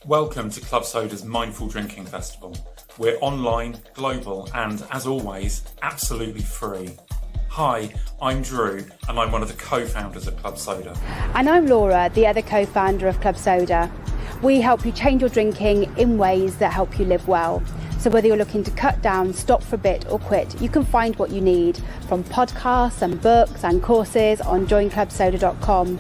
Welcome to Club Soda's Mindful Drinking Festival. We're online, global, and as always, absolutely free. Hi, I'm Drew, and I'm one of the co-founders of Club Soda. And I'm Laura, the other co-founder of Club Soda. We help you change your drinking in ways that help you live well. So whether you're looking to cut down, stop for a bit, or quit, you can find what you need from podcasts and books and courses on joinclubsoda.com.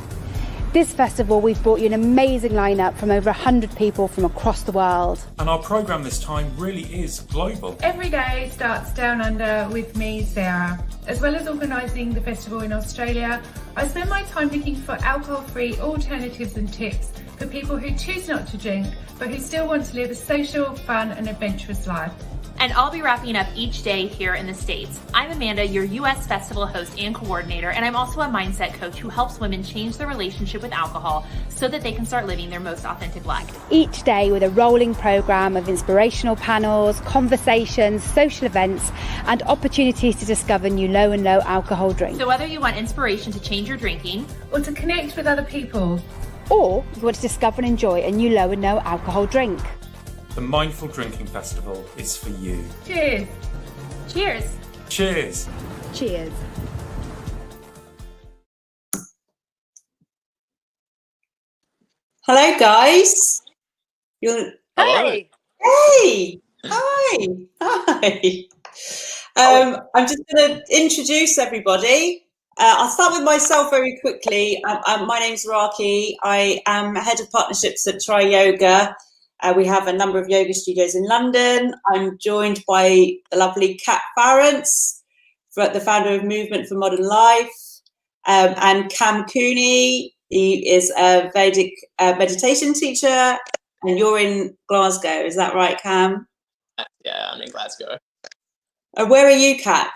This festival, we've brought you an amazing lineup from over 100 people from across the world. And our programme this time really is global. Every day starts down under with me, Sarah. As well as organising the festival in Australia, I spend my time looking for alcohol-free alternatives and tips for people who choose not to drink, but who still want to live a social, fun and adventurous life. And I'll be wrapping up each day here in the States. I'm Amanda, your US festival host and coordinator, and I'm also a mindset coach who helps women change their relationship with alcohol so that they can start living their most authentic life. Each day with a rolling programme of inspirational panels, conversations, social events, and opportunities to discover new low and low alcohol drinks. So whether you want inspiration to change your drinking, Or to connect with other people, or you want to discover and enjoy a new low and no alcohol drink, The Mindful Drinking Festival is for you. cheers! cheers! Cheers! cheers. Hello, guys. Hey! Hey! Hi! Hi! I'm just going to introduce everybody. I'll start with myself very quickly. My name's Raakhee. I am head of partnerships at Triyoga. We have a number of yoga studios in London. I'm joined by the lovely Farrants, the founder of Movement for Modern Life, and Cooney. He is a Vedic meditation teacher, and you're in Glasgow. Is that right, Cam? Yeah, I'm in Glasgow. Where are you, Kat?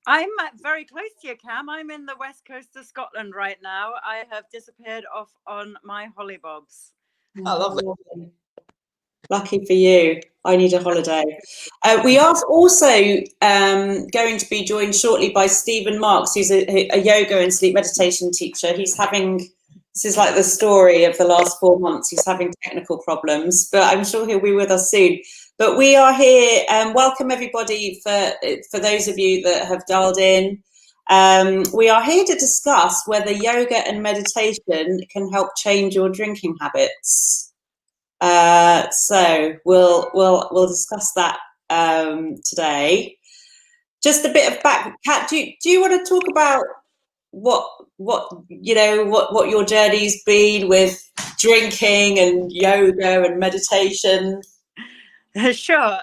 I'm very close to you, Cam. I'm in the west coast of Scotland right now. I have disappeared off on my hollybobs. Oh, lovely. Lucky for you. I need a holiday. We are also going to be joined shortly by Stephen Marks, who's a yoga and sleep meditation teacher. This is like the story of the last 4 months. He's having technical problems, but I'm sure he'll be with us soon. But we are here. Welcome everybody for those of you that have dialed in. We are here to discuss whether yoga and meditation can help change your drinking habits. So we'll discuss that today. Just a bit of back. Kat, do you want to talk about what your journey's been with drinking and yoga and meditation? Sure.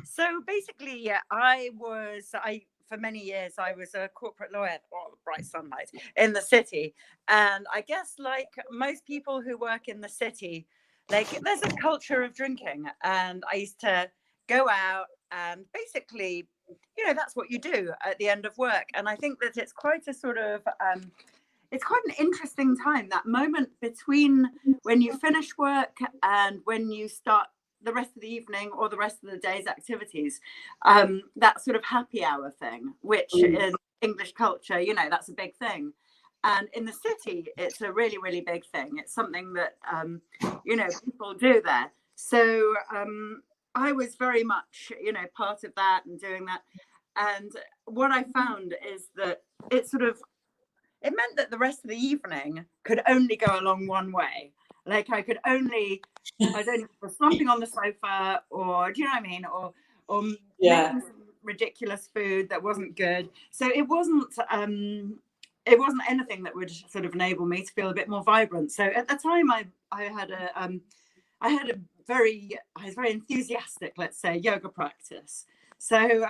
So basically, for many years, I was a corporate lawyer, bright sunlight, in the city. And I guess like most people who work in the city, like there's a culture of drinking. And I used to go out and basically, that's what you do at the end of work. And I think that it's quite a sort of, it's quite an interesting time, that moment between when you finish work and when you start the rest of the evening or the rest of the day's activities, that sort of happy hour thing, which in English culture, that's a big thing. And in the city, it's a really, really big thing. It's something that, people do there. So I was very much, part of that and doing that. And what I found is that it meant that the rest of the evening could only go along one way. Like I was only slumping on the sofa, or do you know what I mean? Or making some ridiculous food that wasn't good. So it wasn't anything that would sort of enable me to feel a bit more vibrant. So at the time I was very enthusiastic, let's say, yoga practice. So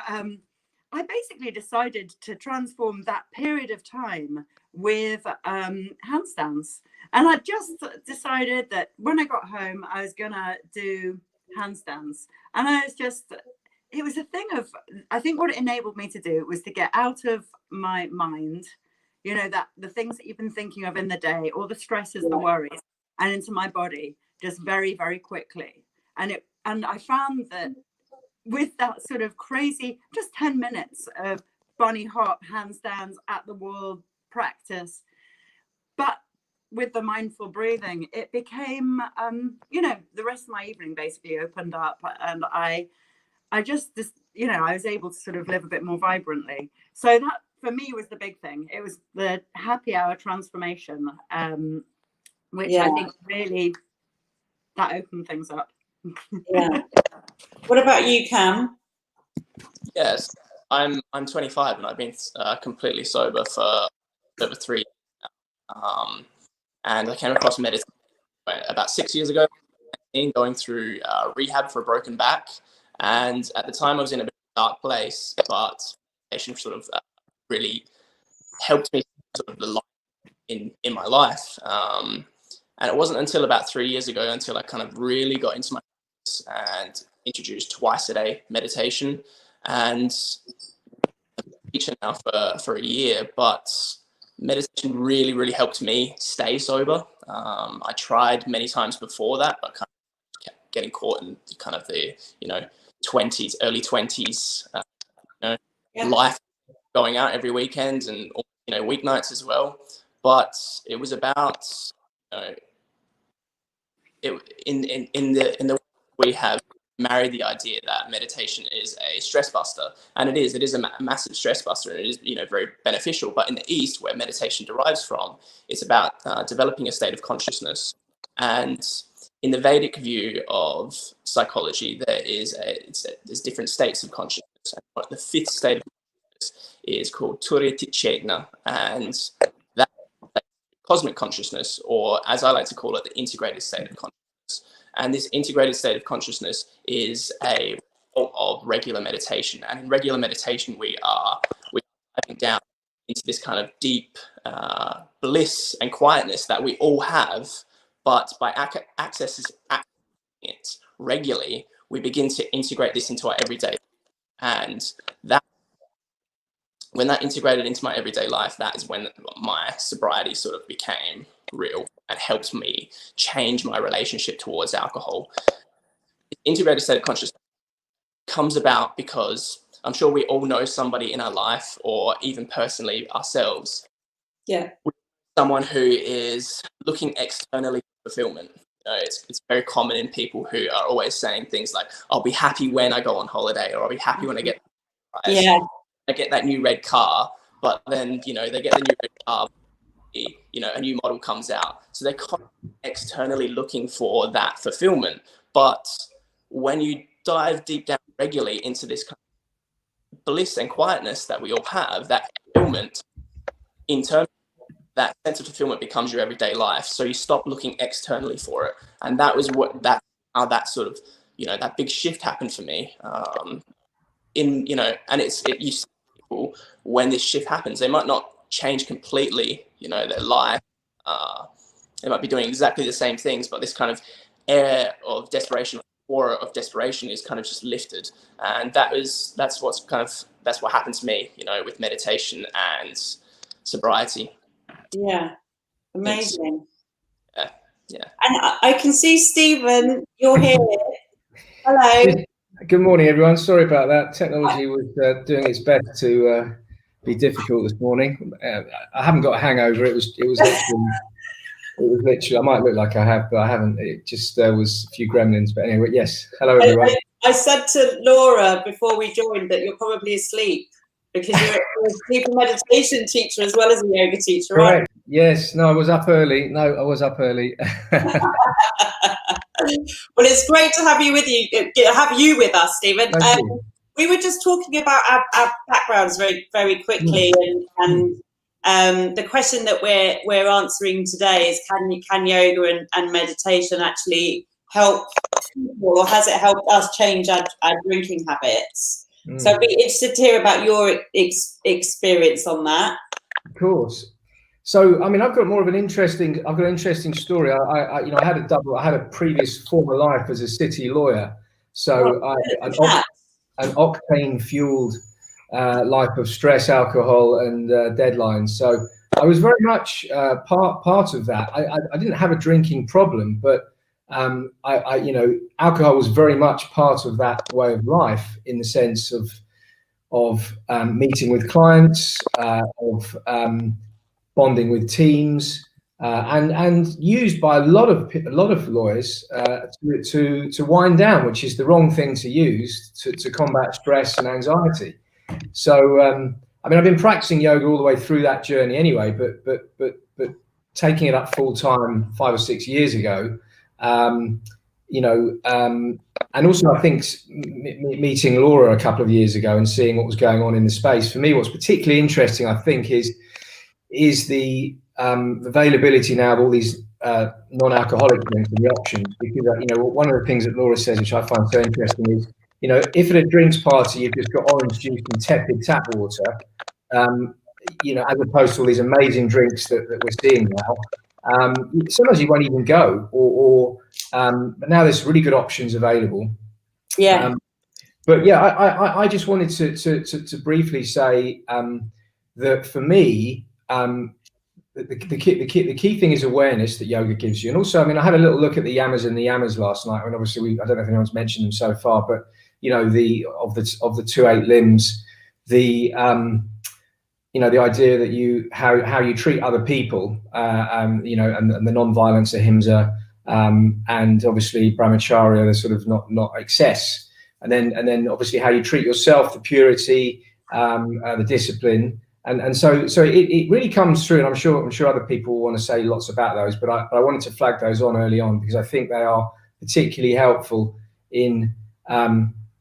I basically decided to transform that period of time with handstands. And I just decided that when I got home, I was going to do handstands. And it was a thing of, I think what it enabled me to do was to get out of my mind, that the things that you've been thinking of in the day, all the stresses, the worries, and into my body just very, very quickly. And I found that with that sort of crazy, just 10 minutes of bunny hop, handstands, at the wall practice, but with the mindful breathing, it became, the rest of my evening basically opened up, and I just, I was able to sort of live a bit more vibrantly. So that for me was the big thing. It was the happy hour transformation, which I think really that opened things up. Yeah. What about you, Cam? Yes, I'm 25 and I've been completely sober for over 3 years now. And I came across meditation about 6 years ago, going through rehab for a broken back. And at the time I was in a bit of a dark place, but meditation sort of really helped me sort of the light in my life. And it wasn't until about 3 years ago until I kind of really got into my and introduced twice a day meditation. And I've been teaching now for a year, but meditation really, really helped me stay sober. I tried many times before that, but kind of kept getting caught in kind of the, early 20s, life, going out every weekend and, weeknights as well. But it was about, in the we have married the idea that meditation is a stress buster, and it is a massive stress buster, and it is very beneficial. But in the East, where meditation derives from, it's about developing a state of consciousness. And in the Vedic view of psychology, there's different states of consciousness, and the fifth state of consciousness is called Chetna, and that cosmic consciousness, or as I like to call it, the integrated state of consciousness. And this integrated state of consciousness is a result of regular meditation. And in regular meditation, we're diving down into this kind of deep bliss and quietness that we all have. But by accessing it regularly, we begin to integrate this into our everyday life. And when that integrated into my everyday life, that is when my sobriety sort of became real and helped me change my relationship towards alcohol. Integrated state of consciousness comes about because I'm sure we all know somebody in our life, or even personally ourselves, someone who is looking externally for fulfillment. It's very common in people who are always saying things like, I'll be happy when I go on holiday, or I'll be happy when I get I get that new red car. But then they get the new red car, a new model comes out, so they're externally looking for that fulfillment. But when you dive deep down regularly into this kind of bliss and quietness that we all have, that fulfillment internally, that sense of fulfillment becomes your everyday life. So you stop looking externally for it, and that was how that sort of that big shift happened for me. And you see people, when this shift happens, they might not change completely their life. They might be doing exactly the same things, but this kind of air of desperation, aura of desperation, is kind of just lifted. And that's what happened to me, with meditation and sobriety. Yeah, amazing. Yeah. And I can see Stephen, you're here. Hello. Good morning, everyone. Sorry about that. Technology was doing its best to be difficult this morning. I haven't got a hangover. It was literally. I might look like I have, but I haven't. It just was a few gremlins. But anyway, yes. Hello, everyone. I said to Laura before we joined that you're probably asleep because you're a sleep and meditation teacher as well as a yoga teacher, right? Yes. No, I was up early. Well, it's great to have you with us, Stephen. We were just talking about our backgrounds very, very quickly, and the question that we're answering today is: can yoga and meditation actually help people, or has it helped us change our drinking habits? So I'd be interested to hear about your experience on that. Of course. So, I mean, I've got an interesting story. I had a previous former life as a city lawyer. So an octane-fueled life of stress, alcohol, and deadlines. So I was very much part of that. I didn't have a drinking problem, but alcohol was very much part of that way of life, in the sense of meeting with clients, of bonding with teams, and used by a lot of lawyers to wind down, which is the wrong thing to use to combat stress and anxiety. So I mean, I've been practicing yoga all the way through that journey anyway, but taking it up full time 5 or 6 years ago, you know, and also I think meeting Laura a couple of years ago and seeing what was going on in the space, for me, what's particularly interesting, I think, is the availability now of all these non-alcoholic drinks and the options. Because you know, one of the things that Laura says, which I find so interesting, is, you know, if at a drinks party you've just got orange juice and tepid tap water, you know, as opposed to all these amazing drinks that we're seeing now, sometimes you won't even go. But now there's really good options available. Yeah. But yeah, I just wanted to briefly say that for me, the key thing is awareness that yoga gives you. And also, I mean, I had a little look at the yamas and the yamas last night, and obviously I don't know if anyone's mentioned them so far, but you know, of the 2-8 limbs, you know, the idea that how you treat other people, you know, and the non-violence ahimsa, and obviously brahmacharya, the sort of not excess, and then obviously how you treat yourself, the purity, the discipline. And so it really comes through, and I'm sure other people want to say lots about those, but I wanted to flag those on early on because I think they are particularly helpful in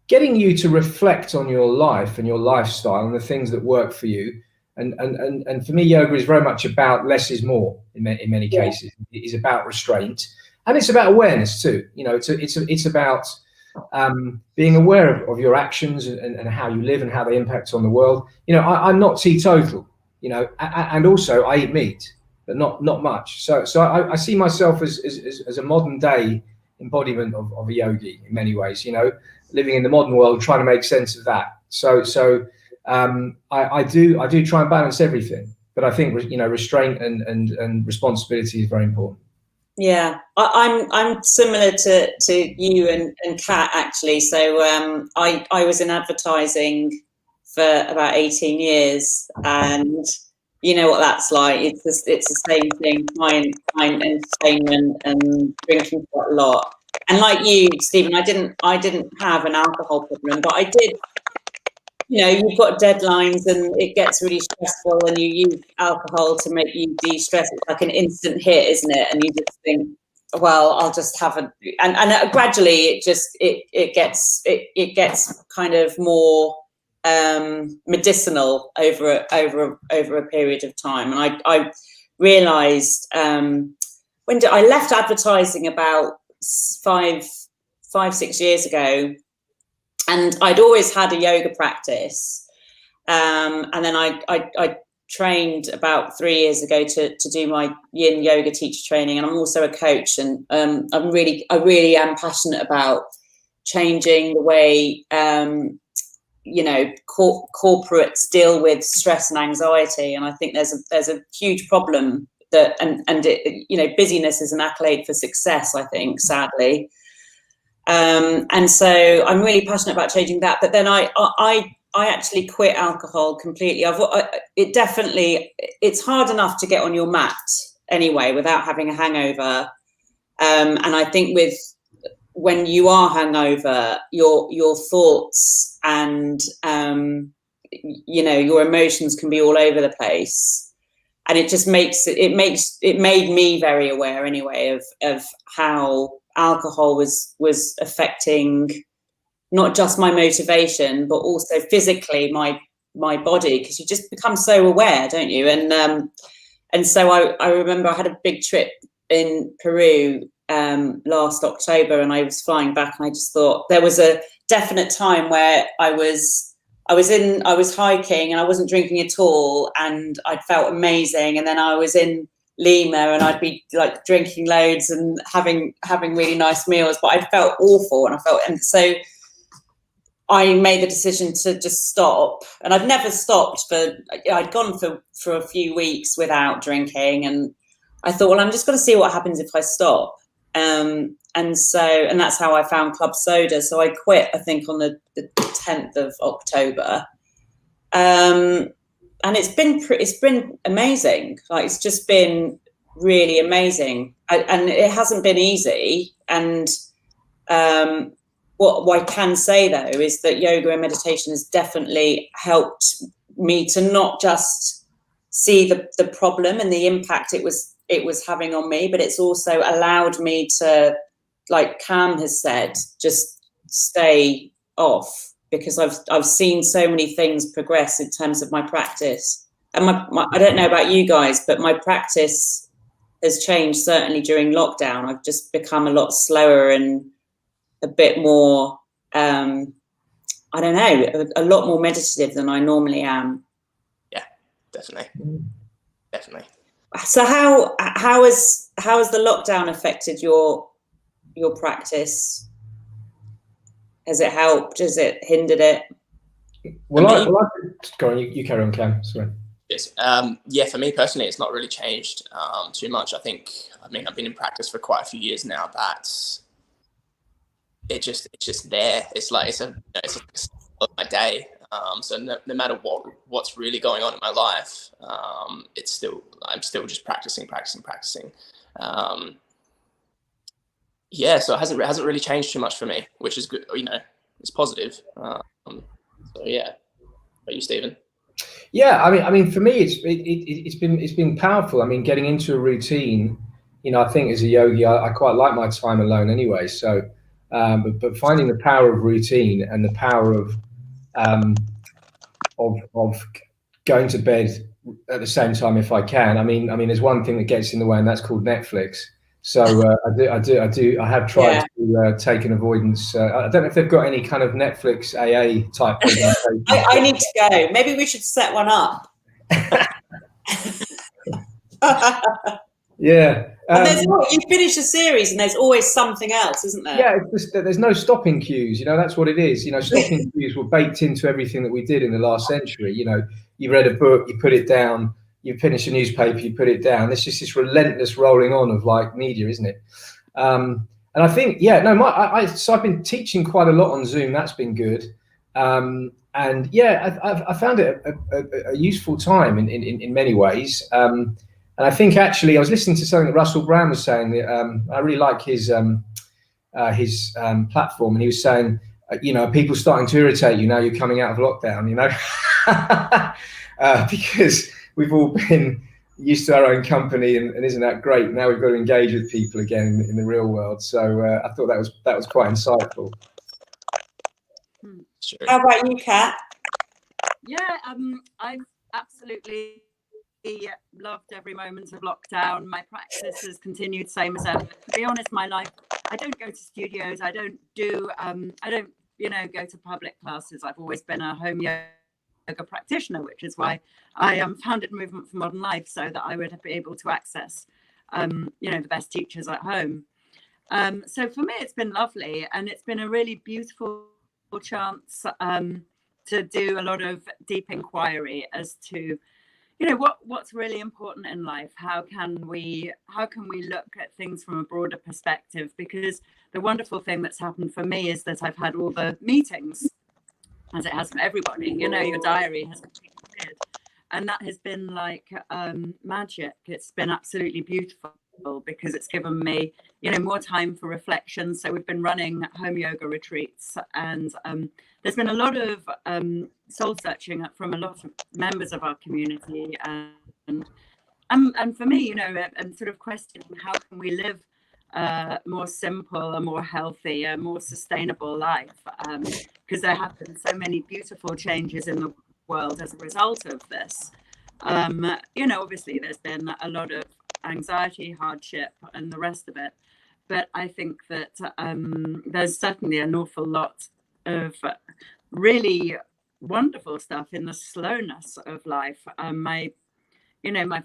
getting you to reflect on your life and your lifestyle and the things that work for you. And for me, yoga is very much about less is more in many cases. It is about restraint, and it's about awareness too. You know, it's about being aware of your actions and how you live and how they impact on the world. You know, I'm not teetotal, you know, and also I eat meat, but not much. So I see myself as a modern day embodiment of a yogi in many ways, you know, living in the modern world, trying to make sense of that. So I do try and balance everything, but I think, you know, restraint and responsibility is very important. Yeah, I'm similar to you and Kat, actually. So I was in advertising for about 18 years, and you know what that's like. It's the same thing, client entertainment and drinking quite a lot. And like you, Stephen, I didn't have an alcohol problem, but I did. You know, you've got deadlines and it gets really stressful, and you use alcohol to make you de-stress. It's like an instant hit, isn't it? And you just think, well, I'll just have and gradually it gets kind of more medicinal over a period of time. And I realized when I left advertising about 5-6 years ago. And I'd always had a yoga practice, and then I trained about 3 years ago to do my Yin yoga teacher training, and I'm also a coach, and I really am passionate about changing the way you know, corporates deal with stress and anxiety. And I think there's a huge problem that and it, you know, busyness is an accolade for success, I think, sadly. And so I'm really passionate about changing that. But then I actually quit alcohol completely. It's hard enough to get on your mat anyway without having a hangover. And I think when you are hungover, your thoughts and you know, your emotions can be all over the place. And it just it made me very aware anyway of how alcohol was affecting not just my motivation, but also physically my body, because you just become so aware, don't you? And so I remember I had a big trip in Peru last October, and I was flying back, and I just thought there was a definite time where I was hiking and I wasn't drinking at all, and I felt amazing. And then I was in Lima and I'd be like drinking loads and having really nice meals, but I felt awful, and so I made the decision to just stop. And I've never stopped, I'd gone for a few weeks without drinking, and I thought, well, I'm just going to see what happens if I stop. And that's how I found Club Soda. So I quit, I think, on the 10th of October. And it's been amazing. Like, it's just been really amazing. And it hasn't been easy. And what I can say, though, is that yoga and meditation has definitely helped me to not just see the problem and the impact it was having on me, but it's also allowed me to, like Cam has said, just stay off, because I've seen so many things progress in terms of my practice. And I don't know about you guys, but my practice has changed certainly during lockdown. I've just become a lot slower and a bit more, I don't know, a lot more meditative than I normally am. Yeah, definitely. So how has the lockdown affected your practice? Has it helped? Has it hindered it? Go on, you carry on, Cam. Sorry. Yes. Yeah, for me personally, it's not really changed too much. I've been in practice for quite a few years now. It's just there. It's like it's a of my day. So no matter what's really going on in my life, I'm still just practicing. Yeah, so it hasn't really changed too much for me, which is good. It's positive. So yeah. Are you, Stephen? Yeah, I mean, for me, it's been powerful. I mean, getting into a routine. I think as a yogi, I quite like my time alone anyway. So, but finding the power of routine and the power of going to bed at the same time if I can. I mean, there's one thing that gets in the way, and that's called Netflix. So I have tried to take an avoidance. I don't know if they've got any kind of Netflix AA type thing. I need to go. Maybe we should set one up. Yeah. And you finish a series and there's always something else, isn't there? Yeah, it's just that there's no stopping cues. That's what it is. Stopping cues were baked into everything that we did in the last century. You read a book, you put it down. You finish a newspaper, you put it down. It's just this relentless rolling on of like media, isn't it? And I think, so I've been teaching quite a lot on Zoom. That's been good. And yeah, I found it a useful time in many ways. And I think actually I was listening to something that Russell Brand was saying. That, I really like his platform, and he was saying, people starting to irritate you now you're coming out of lockdown, because we've all been used to our own company, and isn't that great? Now we've got to engage with people again in the real world. So I thought that was quite insightful. Sure. How about you, Kat? Yeah, I've absolutely loved every moment of lockdown. My practice has continued same as ever. To be honest, my life, I don't go to studios. I don't go to public classes. I've always been a home yoga practitioner, which is why I founded Movement for Modern Life, so that I would be able to access the best teachers at home. So for me it's been lovely, and it's been a really beautiful chance to do a lot of deep inquiry as to what's really important in life. How can we look at things from a broader perspective? Because the wonderful thing that's happened for me is that I've had all the meetings, as it has for everybody. Your diary has appeared, and that has been like magic. It's been absolutely beautiful because it's given me more time for reflection. So we've been running home yoga retreats, and there's been a lot of soul searching from a lot of members of our community, and for me, and sort of questioning how can we live more simple, a more healthy, a more sustainable life, because there have been so many beautiful changes in the world as a result of this. Obviously there's been a lot of anxiety, hardship, and the rest of it, but I think that there's certainly an awful lot of really wonderful stuff in the slowness of life. My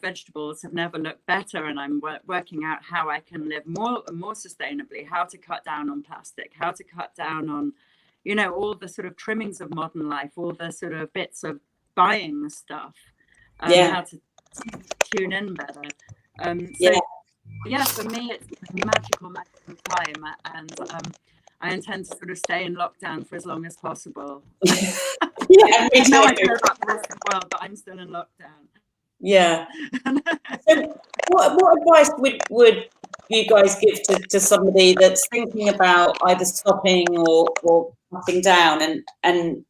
vegetables have never looked better, and I'm working out how I can live more sustainably, how to cut down on plastic, how to cut down on, all the sort of trimmings of modern life, all the sort of bits of buying stuff, how to tune in better. For me, it's a magical time, and I intend to sort of stay in lockdown for as long as possible. Yeah, me too. I know about the rest of the world, but I'm still in lockdown. Yeah. So what advice would you guys give to somebody that's thinking about either stopping or cutting down, and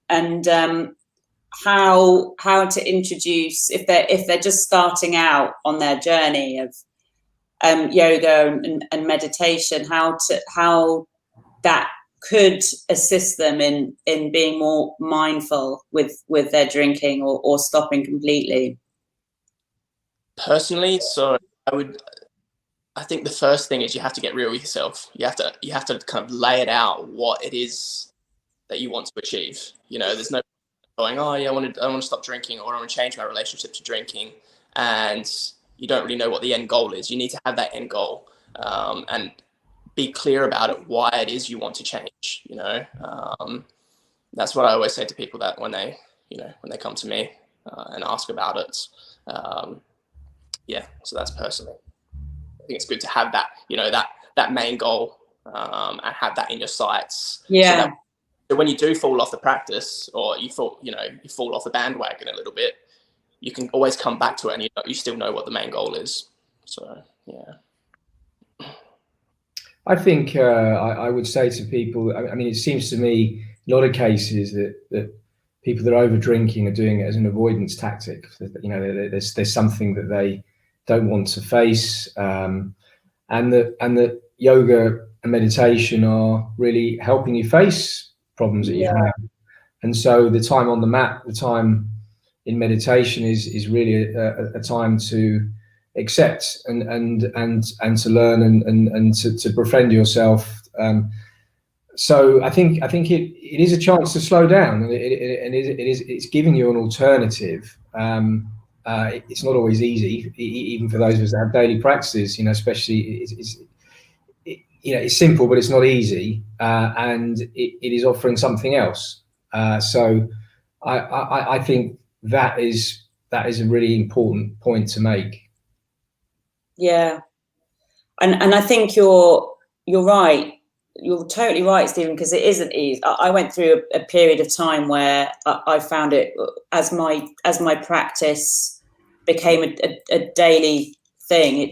how to introduce, if they're just starting out on their journey of yoga and meditation, how that could assist them in being more mindful with their drinking or stopping completely? Personally, so I think the first thing is you have to get real with yourself. You have to kind of lay it out what it is that you want to achieve. You know, there's no going, oh yeah, I want to stop drinking, or I want to change my relationship to drinking, and you don't really know what the end goal is. You need to have that end goal, and be clear about it, why it is you want to change. You know, that's what I always say to people that when they come to me and ask about it. Yeah, so that's personally. I think it's good to have that, that main goal, and have that in your sights. Yeah. So when you do fall off the practice, or you fall off the bandwagon a little bit, you can always come back to it, and you still know what the main goal is. So yeah. I think I would say to people, I mean, it seems to me in a lot of cases that people that are over drinking are doing it as an avoidance tactic. You know, there's something that they don't want to face, and that yoga and meditation are really helping you face problems that you have. And so the time on the mat, the time in meditation is really a time to accept and to learn and to befriend yourself. So I think it is a chance to slow down, and it's giving you an alternative. It's not always easy, even for those of us that have daily practices. You know, especially it's simple, but it's not easy, and it is offering something else. So I think that is a really important point to make. Yeah, and I think you're right. You're totally right, Stephen, because it isn't easy. I went through a period of time where I found it as my practice became a daily thing.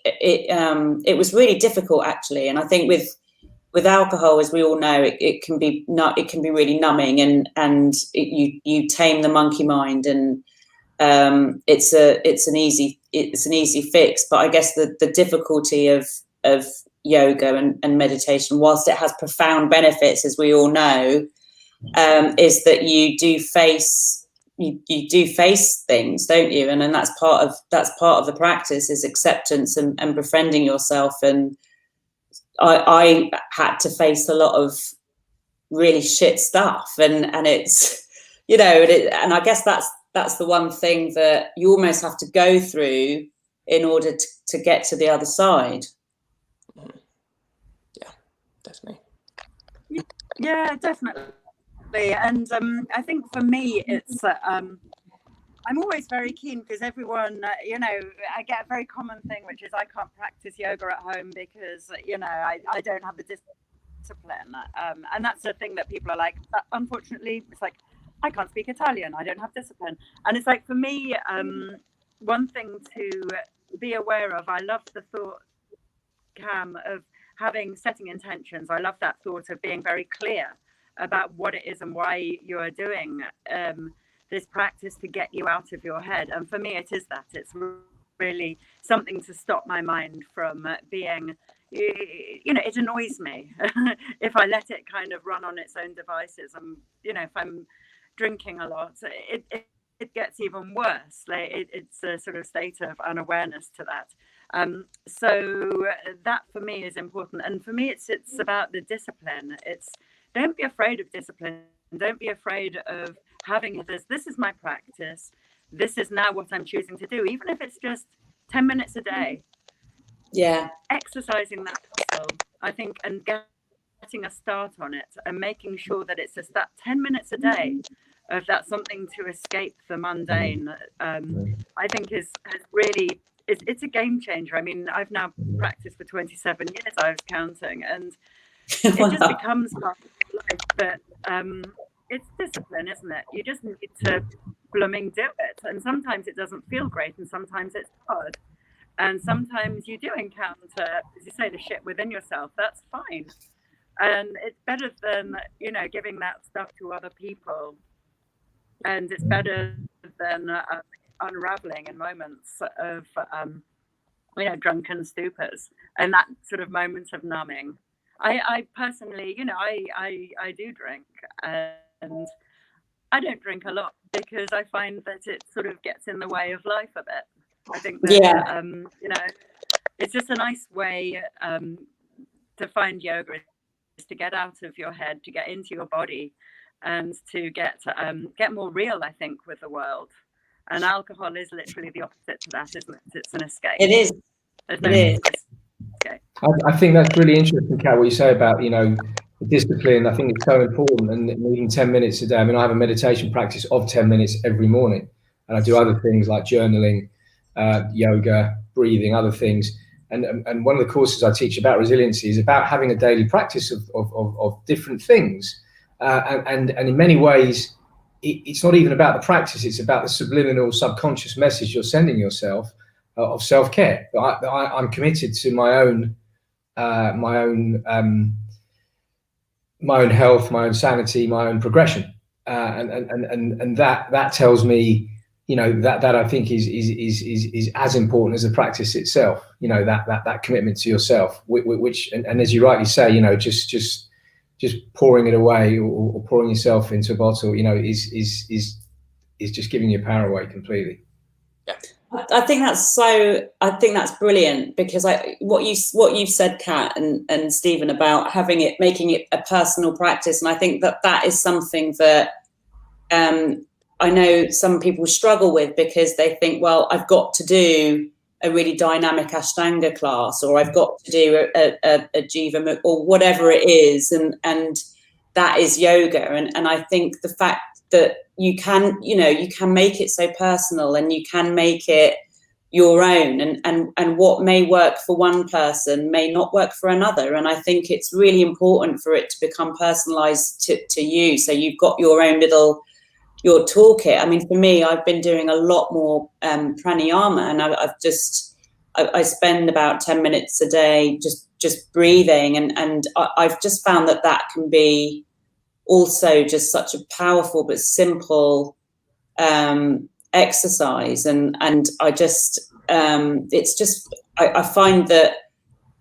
It was really difficult, actually. And I think with alcohol, as we all know, it can be really numbing, and you tame the monkey mind, and it's an easy fix. But I guess the difficulty of yoga and meditation, whilst it has profound benefits, as we all know, is that you do face things, don't you? And then that's part of the practice, is acceptance and befriending yourself. And I had to face a lot of really shit stuff, and it's, and I guess that's the one thing that you almost have to go through in order to get to the other side. Yeah, definitely. Yeah, definitely. And I think for me, it's I'm always very keen, because everyone, I get a very common thing, which is I can't practice yoga at home because, I don't have the discipline. And that's the thing that people are like, unfortunately, it's like, I can't speak Italian, I don't have discipline. And it's like, for me, one thing to be aware of, I love the thought, Cam, of setting intentions. I love that thought of being very clear about what it is and why you are doing this practice to get you out of your head. And for me, it is that. It's really something to stop my mind from being, it annoys me if I let it kind of run on its own devices. If I'm drinking a lot, it gets even worse. It's a sort of state of unawareness to that. So that for me is important. And for me, it's about the discipline. Don't be afraid of discipline. Don't be afraid of having this is my practice. This is now what I'm choosing to do, even if it's just 10 minutes a day. Yeah. Exercising that muscle, I think, and getting a start on it, and making sure that it's just that 10 minutes a day of that something to escape the mundane, I think has really, it's a game changer. I mean, I've now practiced for 27 years, I was counting, and it just becomes part of life. But it's discipline, isn't it? You just need to blooming do it. And sometimes it doesn't feel great, and sometimes it's hard. And sometimes you do encounter, as you say, the shit within yourself. That's fine. And it's better than, giving that stuff to other people. And it's better than unraveling in moments of, drunken stupors and that sort of moment of numbing. I personally, I do drink, and I don't drink a lot because I find that it sort of gets in the way of life a bit. I think that, it's just a nice way to find yoga, is to get out of your head, to get into your body, and to get more real, I think, with the world. And alcohol is literally the opposite to that, isn't it? It's an escape. It is. It is. Okay. I think that's really interesting, Kat, what you say about, the discipline. I think it's so important, and even 10 minutes a day. I mean, I have a meditation practice of 10 minutes every morning, and I do other things like journaling, yoga, breathing, other things. And one of the courses I teach about resiliency is about having a daily practice of different things. And in many ways, it's not even about the practice. It's about the subliminal subconscious message you're sending yourself of self-care. I'm committed to my own health, my own sanity, my own progression. And that tells me, that I think is as important as the practice itself. That commitment to yourself, which and as you rightly say, just pouring it away or pouring yourself into a bottle, is just giving your power away completely. Yeah. I think that's brilliant, because what you've said, Kat and Stephen, about making it a personal practice, and I think that is something that I know some people struggle with, because they think, well, I've got to do a really dynamic Ashtanga class, or I've got to do a Jiva or whatever it is, and that is yoga. And I think the fact that you can make it so personal, and you can make it your own, and what may work for one person may not work for another. And I think it's really important for it to become personalized to you, so you've got your own your toolkit. I mean, for me, I've been doing a lot more pranayama, and I spend about 10 minutes a day just breathing, and I've just found that can be also just such a powerful but simple exercise. And I just I find that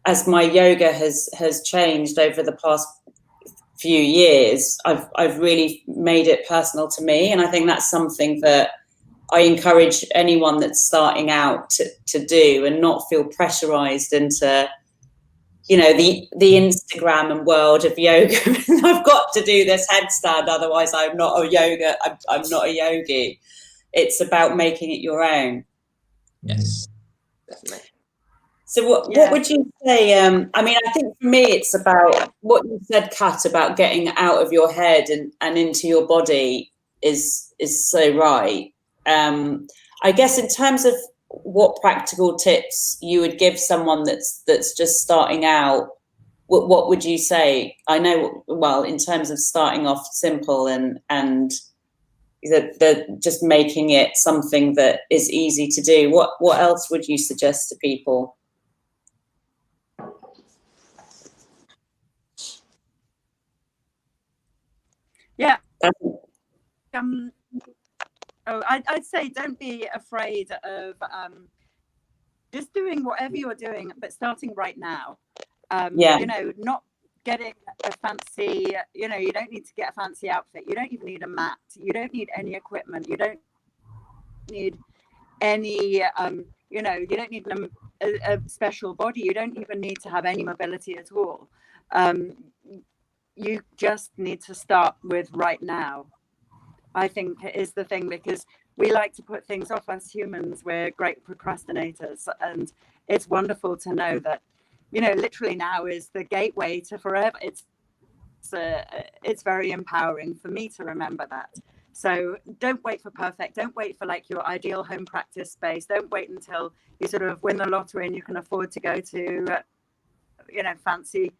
as my yoga has changed over the past few years, I've really made it personal to me, and I think that's something that I encourage anyone that's starting out to do, and not feel pressurized into the Instagram and world of yoga. I've got to do this headstand, otherwise I'm not a yogi. It's about making it your own. Yes, definitely. So what would you say? I mean, I think for me, it's about what you said, Kat, about getting out of your head and into your body is so right. I guess in terms of what practical tips you would give someone that's just starting out, what would you say? I know, well, in terms of starting off simple and the just making it something that is easy to do. What else would you suggest to people? Yeah. I'd say don't be afraid of just doing whatever you're doing, but starting right now. Not getting a fancy, you don't need to get a fancy outfit. You don't even need a mat. You don't need any equipment. You don't need any, you don't need a special body. You don't even need to have any mobility at all. You just need to start with right now, I think, is the thing, because we like to put things off as humans. We're great procrastinators, and it's wonderful to know that, literally now is the gateway to forever. It's very empowering for me to remember that. So don't wait for perfect. Don't wait for like your ideal home practice space. Don't wait until you sort of win the lottery and you can afford to go to, fancy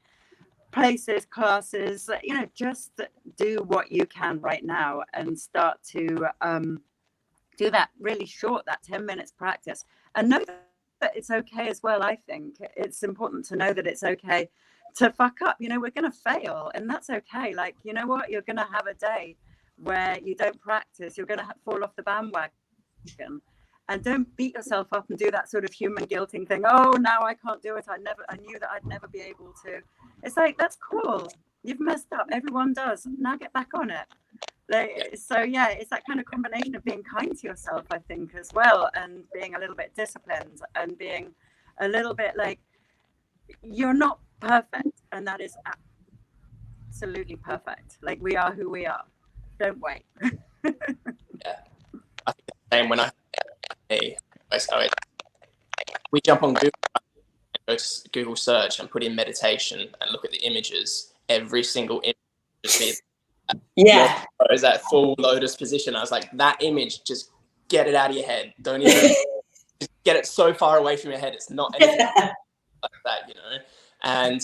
places, classes. Just do what you can right now and start to do that really short, that 10 minutes practice, and know that it's okay as well. I think it's important to know that it's okay to fuck up. You know, we're going to fail, and that's okay. Like, you know what, you're going to have a day where you don't practice, you're going to fall off the bandwagon, and don't beat yourself up and do that sort of human guilting thing. Oh, now I can't do it. I knew that I'd never be able to. It's like, that's cool, you've messed up, everyone does, now get back on it. So yeah, it's that kind of combination of being kind to yourself, I think, as well, and being a little bit disciplined, and being a little bit like, you're not perfect, and that is absolutely perfect. Like, we are who we are. Don't wait. Yeah, I think the same when we jump on Google, go to Google search and put in meditation and look at the images. Every single image just be is that full lotus position. I was like, that image, just get it out of your head. Don't even just get it so far away from your head. It's not anything like that, you know. And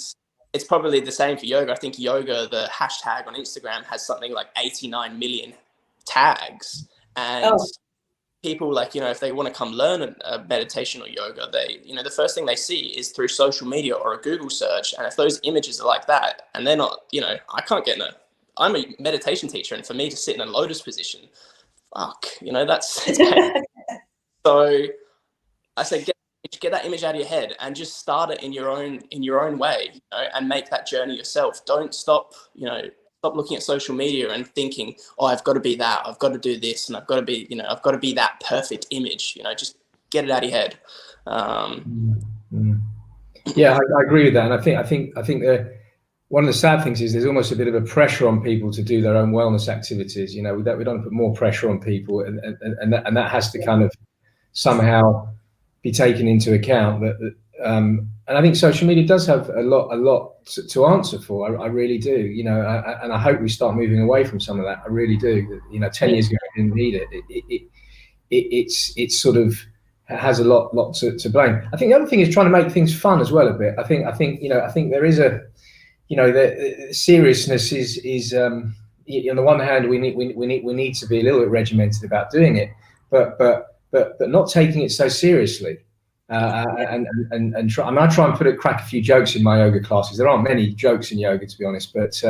it's probably the same for yoga. I think yoga, the hashtag on Instagram, has something like 89 million tags. And people, like, you know, if they want to come learn a meditation or yoga, they, you know, the first thing they see is through social media or a Google search. And if those images are like that, and they're not, you know, I'm a meditation teacher, and for me to sit in a lotus position, fuck, you know, it's so I say, get that image out of your head and just start it in your own way, you know, and make that journey yourself. Don't stop looking at social media and thinking, oh, I've got to be that, I've got to do this, and I've got to be, you know, I've got to be that perfect image, you know. Just get it out of your head. Yeah, I agree with that. And I think one of the sad things is there's almost a bit of a pressure on people to do their own wellness activities. You know, we don't put more pressure on people, and that has to kind of somehow be taken into account. And I think social media does have a lot to answer for. I really do. You know, and I hope we start moving away from some of that. I really do. You know, 10 years ago I didn't need it. It's sort of has a lot to blame. I think the other thing is trying to make things fun as well a bit. I think there is a, you know, the seriousness is on the one hand we need to be a little bit regimented about doing it, but not taking it so seriously. And try. I mean, I try and crack a few jokes in my yoga classes. There aren't many jokes in yoga, to be honest, but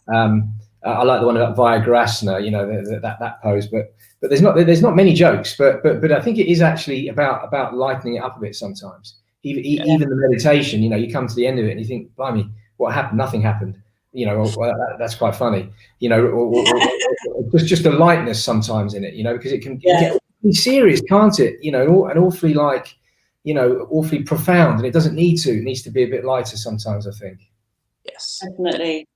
I like the one about Viagrasana, you know, that pose. But there's not many jokes. But I think it is actually about lightening it up a bit sometimes. Even the meditation, you know, you come to the end of it and you think, blimey, what happened? Nothing happened. You know, that's quite funny. You know, or just a lightness sometimes in it. You know, because it can get awfully serious, can't it? You know, and awfully like, you know, awfully profound, and it doesn't need to. It needs to be a bit lighter sometimes, I think. Yes, definitely.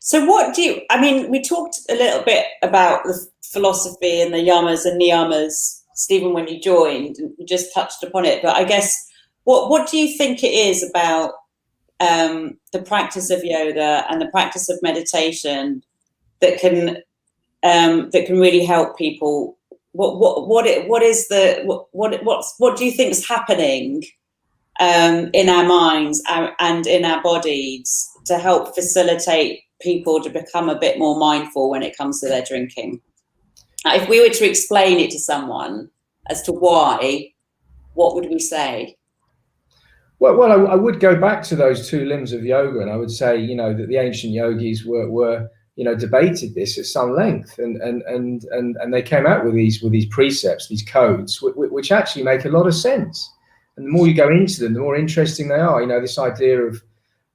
So we talked a little bit about the philosophy and the yamas and niyamas, Stephen, when you joined, and we just touched upon it. But I guess, what do you think it is about the practice of yoga and the practice of meditation that can really help people? What do you think is happening in our minds and in our bodies to help facilitate people to become a bit more mindful when it comes to their drinking? If we were to explain it to someone as to why, what would we say? Well, I would go back to those two limbs of yoga, and I would say, you know, that the ancient yogis were you know, debated this at some length, and they came out with these precepts, these codes, which actually make a lot of sense. And the more you go into them, the more interesting they are. You know, this idea of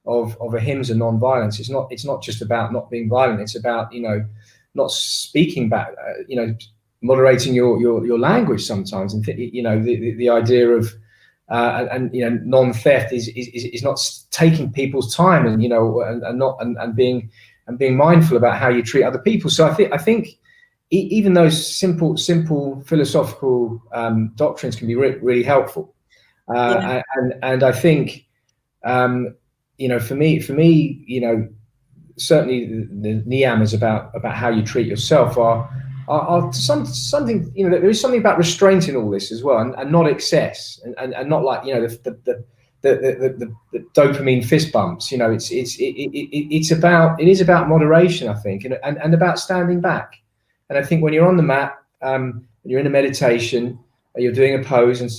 ahimsa, non-violence. It's not just about not being violent. It's about, you know, not speaking back. You know, moderating your language sometimes, and you know, the idea of and you know, non-theft is not taking people's time, and you know, and being mindful about how you treat other people. So I think even those simple philosophical doctrines can be really helpful. And I think, you know, for me, you know, certainly the niyamas about how you treat yourself are something, you know, there is something about restraint in all this as well, and not excess, and not like, you know, the dopamine fist bumps. You know, it is about moderation, I think, and about standing back. And I think when you're on the mat, you're in a meditation, you're doing a pose, and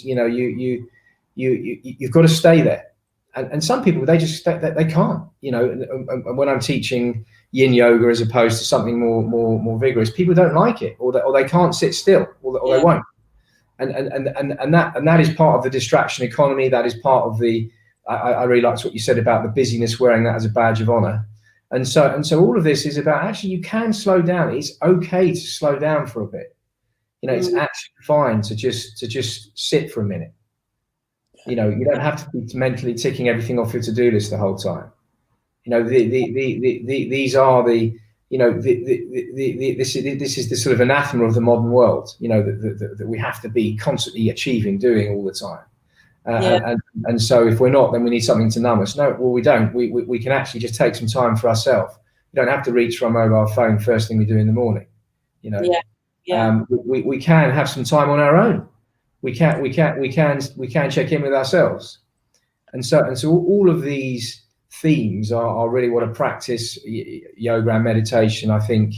you've got to stay there. And some people, they can't, and when I'm teaching yin yoga as opposed to something more vigorous, people don't like it, or they can't sit still, or they won't. And that is part of the distraction economy. That is part of the, I really liked what you said about the busyness, wearing that as a badge of honor. And so all of this is about, actually, you can slow down. It's okay to slow down for a bit. It's actually fine to just sit for a minute. You don't have to be mentally ticking everything off your to-do list the whole time. These are the, this is the sort of anathema of the modern world. That we have to be constantly achieving, doing all the time. And so if we're not, then we need something to numb us. No, well, we don't. We can actually just take some time for ourselves. We don't have to reach for our mobile phone first thing we do in the morning. We can have some time on our own. We can check in with ourselves, and so all of these themes are really what a practice, yoga and meditation, I think,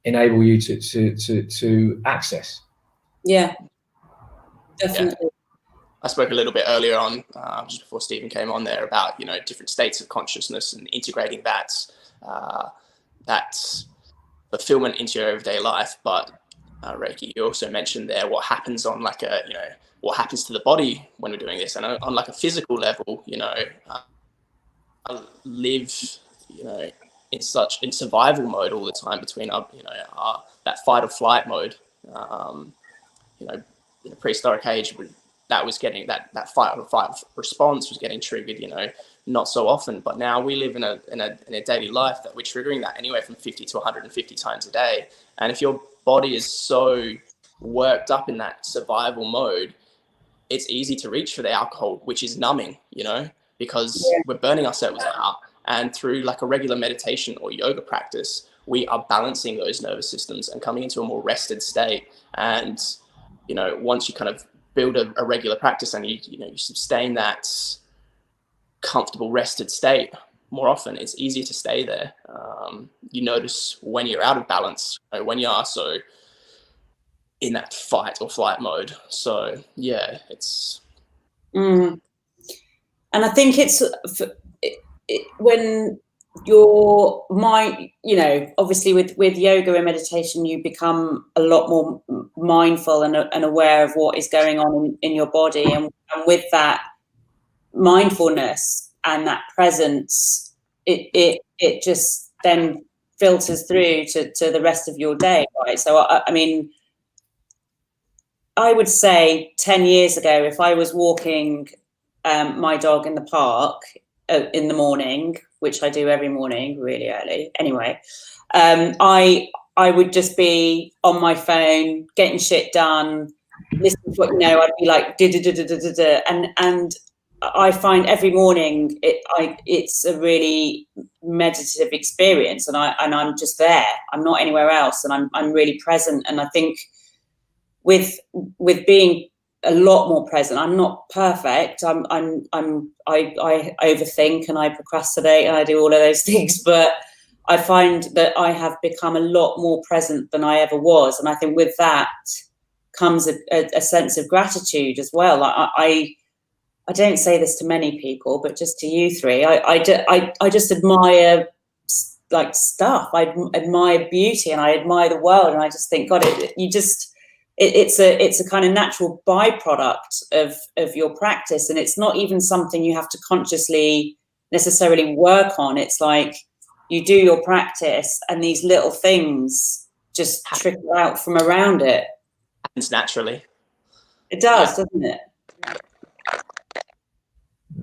enable you to access. Yeah, definitely. Yeah. I spoke a little bit earlier on, just before Stephen came on there, about different states of consciousness and integrating that fulfillment into your everyday life, but. Raakhee, you also mentioned there what happens on what happens to the body when we're doing this, and on like a physical level, I live, in survival mode all the time between that fight or flight mode. In the prehistoric age, that was getting that fight or flight response was getting triggered, not so often. But now we live in a daily life that we're triggering that anywhere from 50 to 150 times a day, and if your body is so worked up in that survival mode, it's easy to reach for the alcohol, which is numbing, because we're burning ourselves out. And through like a regular meditation or yoga practice, we are balancing those nervous systems and coming into a more rested state. And, once you kind of build a regular practice and you sustain that comfortable rested state more often, it's easier to stay there. You notice when you're out of balance, when you are so in that fight or flight mode. So yeah, it's. And I think it's when your mind, obviously with yoga and meditation, you become a lot more mindful and aware of what is going on in your body, and with that mindfulness and that presence, it just then filters through to the rest of your day, right? So I mean, I would say 10 years ago, if I was walking my dog in the park in the morning, which I do every morning really early anyway, I would just be on my phone getting shit done, listening to what I'd be like and I find every morning it's a really meditative experience, and I'm just there. I'm not anywhere else, and I'm really present. And I think with being a lot more present, I'm not perfect. I overthink and I procrastinate and I do all of those things, but I find that I have become a lot more present than I ever was. And I think with that comes a sense of gratitude as well. I don't say this to many people, but just to you three, I just admire like stuff. I admire beauty and I admire the world, and I just think, God, it's a kind of natural byproduct of your practice, and it's not even something you have to consciously necessarily work on. It's like you do your practice, and these little things just trickle out from around it. Happens naturally. It does, doesn't it?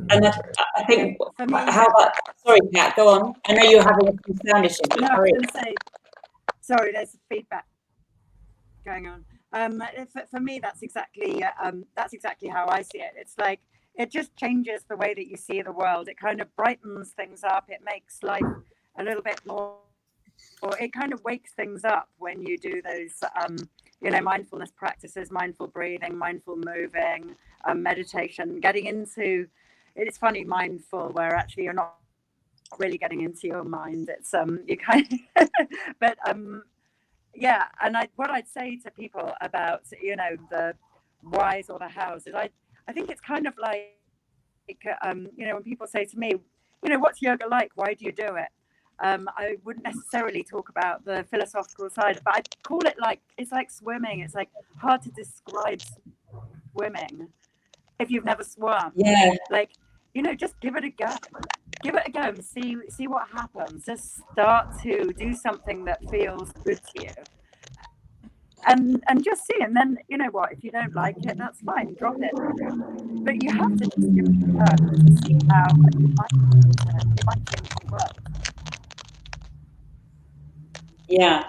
And I think, how about, sorry, Kat, go on. I know you're having a sound issue. No, I was going to say, sorry, there's feedback going on. For me, that's exactly how I see it. It's like, it just changes the way that you see the world. It kind of brightens things up. It makes life a little bit more, or it kind of wakes things up when you do those, mindfulness practices, mindful breathing, mindful moving, meditation, getting into. It's funny, mindful, where actually you're not really getting into your mind. It's you kind of, but yeah, and what I'd say to people about, you know, the whys or the hows is I think it's kind of like, you know, when people say to me, you know, what's yoga like? Why do you do it? I wouldn't necessarily talk about the philosophical side, but I'd call it like, it's like swimming. It's like hard to describe swimming if you've never swum. Yeah. Like, you know, just give it a go. Give it a go and see what happens. Just start to do something that feels good to you. And just see, and then, you know what, if you don't like it, that's fine, drop it. But you have to just give it a go to see how you might change the world. Yeah.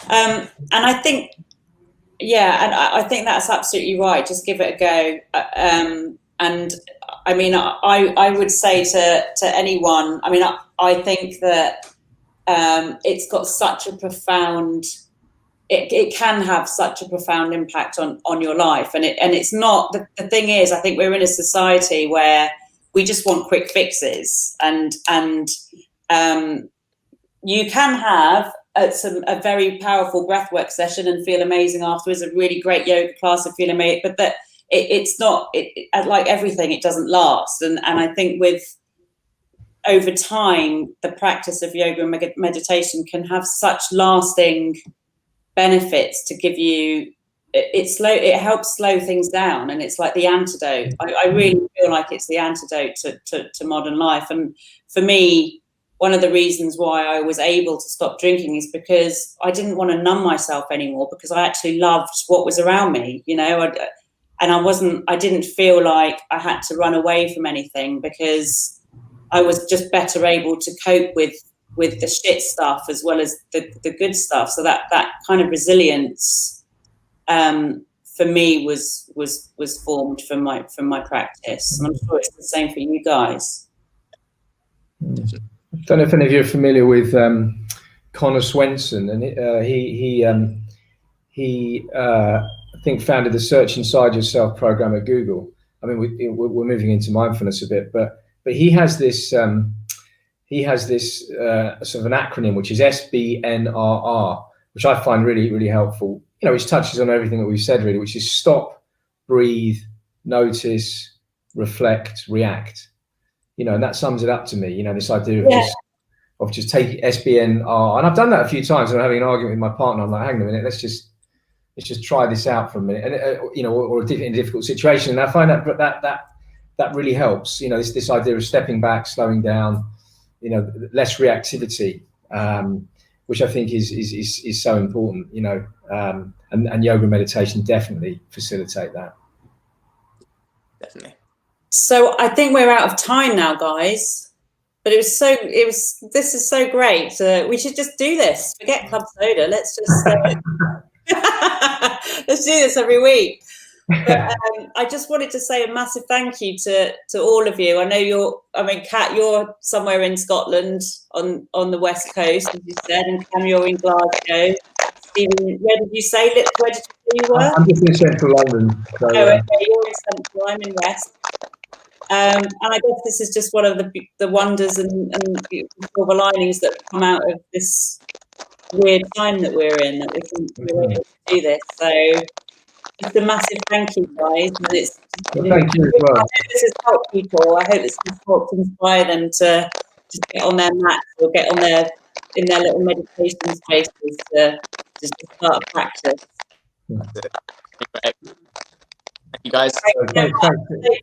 And I think, yeah, and I think that's absolutely right. Just give it a go. And I mean, I would say to anyone, I mean, I think that it's got such a profound, it can have such a profound impact on your life. And it's not, the thing is, I think we're in a society where we just want quick fixes, and you can have a very powerful breathwork session and feel amazing afterwards, a really great yoga class and feel amazing, but that it's not, like everything, it doesn't last. And I think over time, the practice of yoga and meditation can have such lasting benefits to give you, it helps slow things down, and it's like the antidote. I really feel like it's the antidote to modern life. And for me, one of the reasons why I was able to stop drinking is because I didn't want to numb myself anymore, because I actually loved what was around me, you know, and I didn't feel like I had to run away from anything, because I was just better able to cope with the shit stuff as well as the good stuff. So that kind of resilience for me was formed from my practice, and I'm sure it's the same for you guys. I don't know if any of you are familiar with Connor Swenson, and he I think founded the Search Inside Yourself program at Google. I mean, we're moving into mindfulness a bit, but he has this sort of an acronym, which is SBNRR, which I find really, really helpful. You know, which touches on everything that we've said, really, which is stop, breathe, notice, reflect, react. You know, and that sums it up to me. You know, this idea of just take SBNR, and I've done that a few times. And I'm having an argument with my partner. I'm like, hang on a minute, let's just try this out for a minute, and you know, or in a difficult situation. And I find that really helps. You know, this idea of stepping back, slowing down. You know, less reactivity, which I think is so important. You know, and yoga and meditation definitely facilitate that. Definitely. So I think we're out of time now, guys. But this is so great. We should just do this. Forget Club Soda. Let's just let's do this every week. But I just wanted to say a massive thank you to all of you. I know Kat, you're somewhere in Scotland on the west coast, as you said, and Cam, you're in Glasgow. Stephen, where did you say you were? I'm just in central London. So, okay, you're in central, I'm in west. And I guess this is just one of the wonders and silver linings that come out of this weird time that we're in, that we're able to do this. So it's a massive thank you, guys. And it's thank you as well. I hope this has helped people. I hope this has helped inspire them to just get on their mats or get on in their little meditation spaces to just start a practice. Thank you, guys. Thank you.